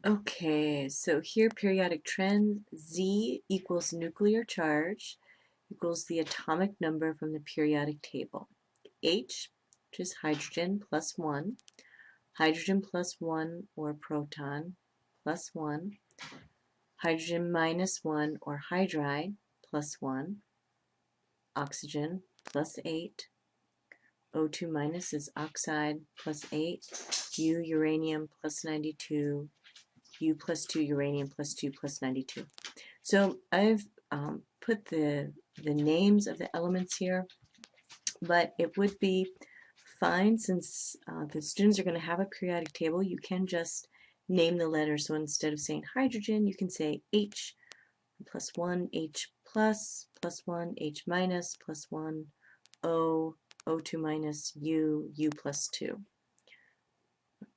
Okay, so here periodic trend Z equals nuclear charge equals the atomic number from the periodic table. H, which is hydrogen plus 1, hydrogen plus 1 or proton plus 1, hydrogen minus 1 or hydride plus 1, oxygen plus 8, O2 minus is oxide plus 8, U uranium plus 92, U plus 2 uranium plus 2 plus 92. So I've put the names of the elements here, but it would be fine since the students are going to have a periodic table. You can just name the letters. So instead of saying hydrogen, you can say H plus 1, H plus 1, H minus plus 1, O, O2 minus, U, U plus 2.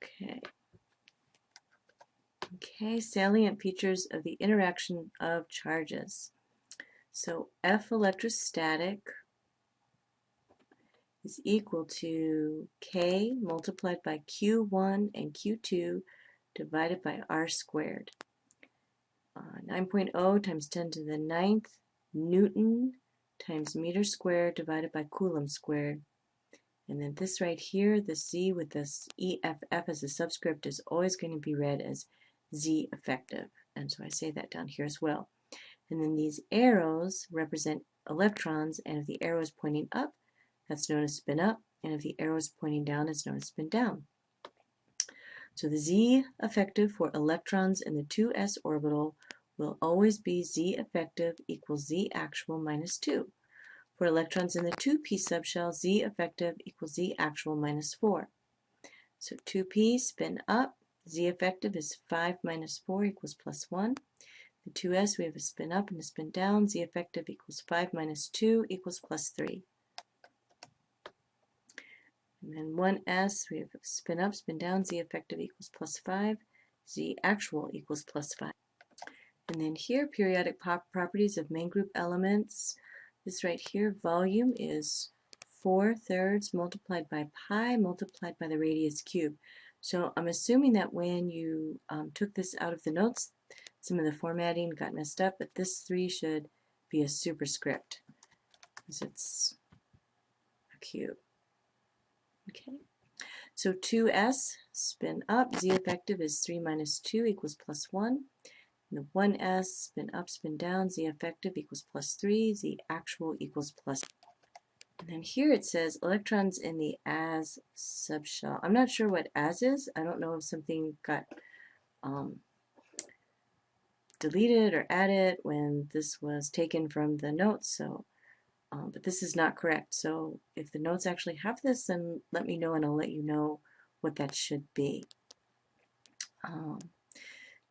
Okay. Okay, salient features of the interaction of charges. So F electrostatic is equal to K multiplied by Q1 and Q2 divided by R squared. 9.0 times 10 to the 9th Newton times meter squared divided by Coulomb squared. And then this right here, the Z with this EFF as a subscript is always going to be read as Z effective. And so I say that down here as well. And then these arrows represent electrons, and if the arrow is pointing up, that's known as spin up, and if the arrow is pointing down, it's known as spin down. So the Z effective for electrons in the 2s orbital will always be Z effective equals Z actual minus 2. For electrons in the 2p subshell, Z effective equals Z actual minus 4. So 2p spin up, Z effective is 5 minus 4 equals plus 1. The 2s, we have a spin up and a spin down. Z effective equals 5 minus 2 equals plus 3. And then 1s, we have a spin up, spin down. Z effective equals plus 5. Z actual equals plus 5. And then here, periodic properties of main group elements. This right here, volume is 4/3 multiplied by pi multiplied by the radius cubed. So I'm assuming that when you took this out of the notes, some of the formatting got messed up, but this 3 should be a superscript because it's a cube. Okay, so 2s spin up, Z effective is 3 minus 2 equals plus 1. And the 1s spin up, spin down, Z effective equals plus 3, Z actual equals plus. And then here it says electrons in the as subshell. I'm not sure what as is. I don't know if something got deleted or added when this was taken from the notes. So, but this is not correct. So if the notes actually have this, then let me know and I'll let you know what that should be.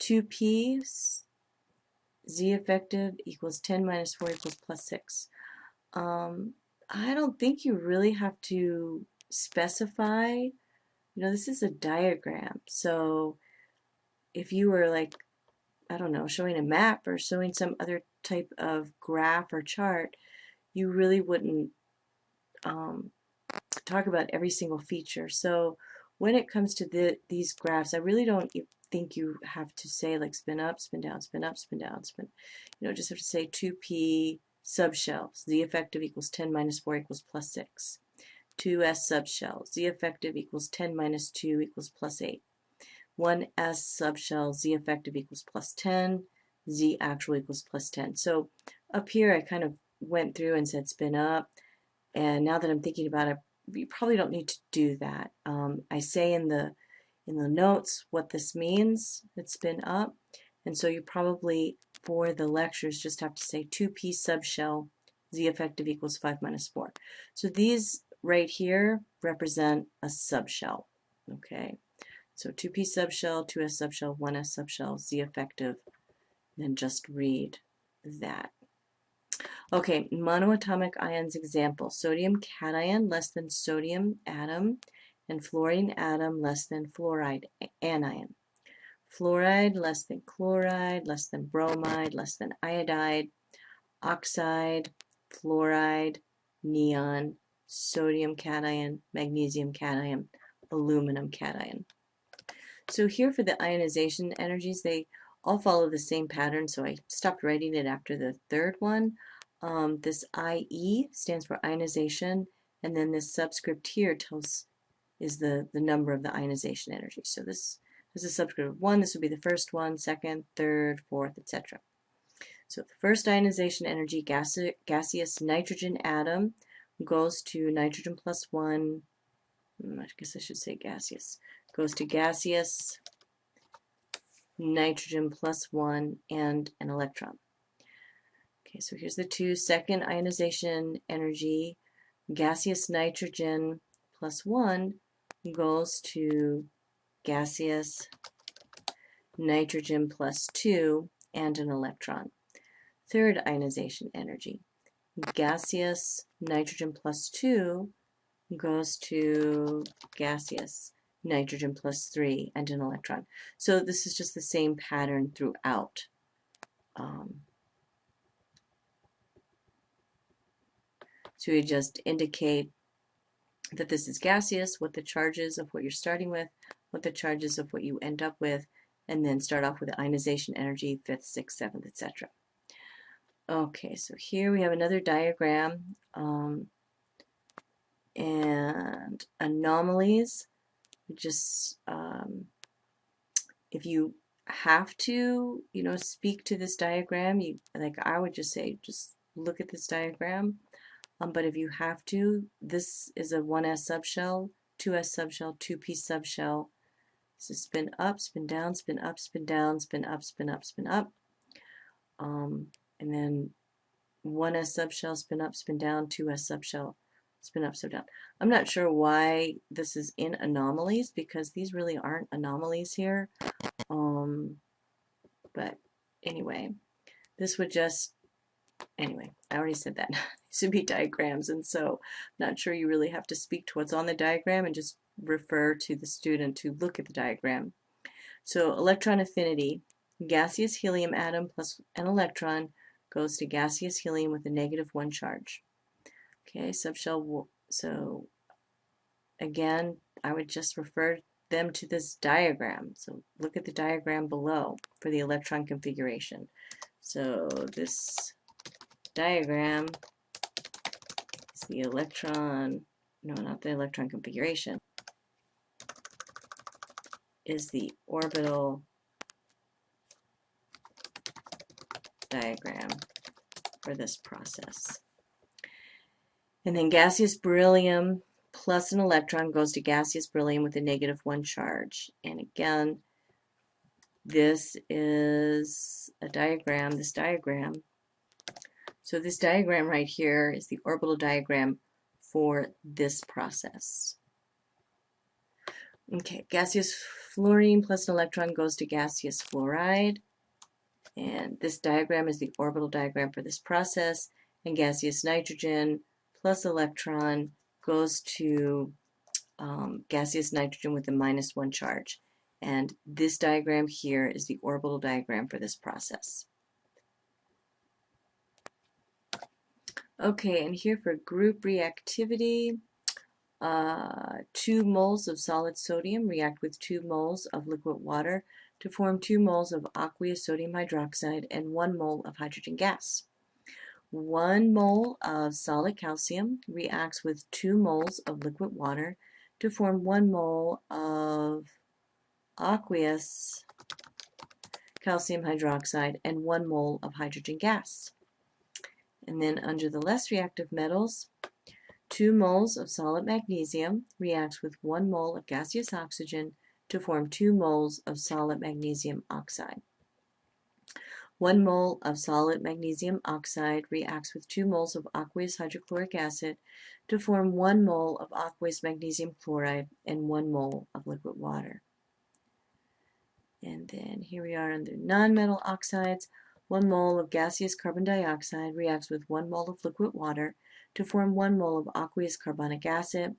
2p Z effective equals 10 minus 4 equals plus 6. I don't think you really have to specify. You know, this is a diagram. So if you were like, I don't know, showing a map or showing some other type of graph or chart, you really wouldn't talk about every single feature. So when it comes to these graphs, I really don't think you have to say like spin up, spin down, spin up, spin down, spin. You know, just have to say 2p subshells. Z effective equals 10 minus 4 equals plus 6. 2s subshells. Z effective equals 10 minus 2 equals plus 8. 1s subshell. Z effective equals plus 10. Z actual equals plus 10. So up here I kind of went through and said spin up, and now that I'm thinking about it, you probably don't need to do that. I say in the notes what this means, it's spin up, and so you probably for the lectures just have to say 2p subshell, Z effective equals 5 minus 4. So these right here represent a subshell. Okay, so 2p subshell, 2s subshell, 1s subshell, Z effective, then just read that. Okay, monoatomic ions example. Sodium cation less than sodium atom, and fluorine atom less than fluoride anion. Fluoride less than chloride, less than bromide, less than iodide, oxide, fluoride, neon, sodium cation, magnesium cation, aluminum cation. So here for the ionization energies, they all follow the same pattern, so I stopped writing it after the third one. This IE stands for ionization, and then this subscript here is the number of the ionization energy. So this is a subscript of 1. This would be the first one, second, third, fourth, etc. So the first ionization energy, gaseous nitrogen atom, goes to nitrogen plus 1. I guess I should say gaseous. Goes to gaseous nitrogen plus 1 and an electron. Okay, so here's the 2. Second ionization energy, gaseous nitrogen plus 1 goes to gaseous nitrogen plus 2 and an electron. Third ionization energy, gaseous nitrogen plus 2 goes to gaseous nitrogen plus 3 and an electron. So this is just the same pattern throughout. So you just indicate that this is gaseous, what the charges of what you're starting with, what the charges of what you end up with, and then start off with the ionization energy, 5th, 6th, 7th, etc. Okay, so here we have another diagram, and anomalies. Just if you have to, speak to this diagram, like I would just say, just look at this diagram. But if you have to, this is a 1s subshell, 2s subshell, 2p subshell. This is spin up, spin down, spin up, spin down, spin up, spin up, spin up. And then 1s subshell, spin up, spin down, 2s subshell, spin up, spin down. I'm not sure why this is in anomalies, because these really aren't anomalies here. But anyway, this would just, anyway, I already said that. These would be diagrams, and so I'm not sure you really have to speak to what's on the diagram and just refer to the student to look at the diagram. So electron affinity, gaseous helium atom plus an electron goes to gaseous helium with a -1 charge. Okay, subshell, so again, I would just refer them to this diagram. So look at the diagram below for the electron configuration. So this diagram is the electron, no, not the electron configuration, is the orbital diagram for this process. And then gaseous beryllium plus an electron goes to gaseous beryllium with a -1 charge. And again, this is a diagram, this diagram. So this diagram right here is the orbital diagram for this process. Okay, gaseous fluorine plus an electron goes to gaseous fluoride. And this diagram is the orbital diagram for this process. And gaseous nitrogen plus electron goes to gaseous nitrogen with a -1 charge. And this diagram here is the orbital diagram for this process. Okay, and here for group reactivity, 2 moles of solid sodium react with 2 moles of liquid water to form 2 moles of aqueous sodium hydroxide and 1 mole of hydrogen gas. 1 mole of solid calcium reacts with 2 moles of liquid water to form 1 mole of aqueous calcium hydroxide and 1 mole of hydrogen gas. And then under the less reactive metals, 2 moles of solid magnesium reacts with 1 mole of gaseous oxygen to form 2 moles of solid magnesium oxide. 1 mole of solid magnesium oxide reacts with 2 moles of aqueous hydrochloric acid to form 1 mole of aqueous magnesium chloride and 1 mole of liquid water. And then here we are under nonmetal oxides. 1 mole of gaseous carbon dioxide reacts with 1 mole of liquid water to form 1 mole of aqueous carbonic acid.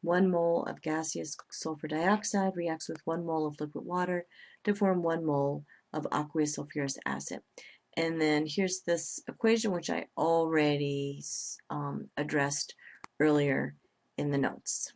1 mole of gaseous sulfur dioxide reacts with 1 mole of liquid water to form 1 mole of aqueous sulfurous acid. And then here's this equation, which I already addressed earlier in the notes.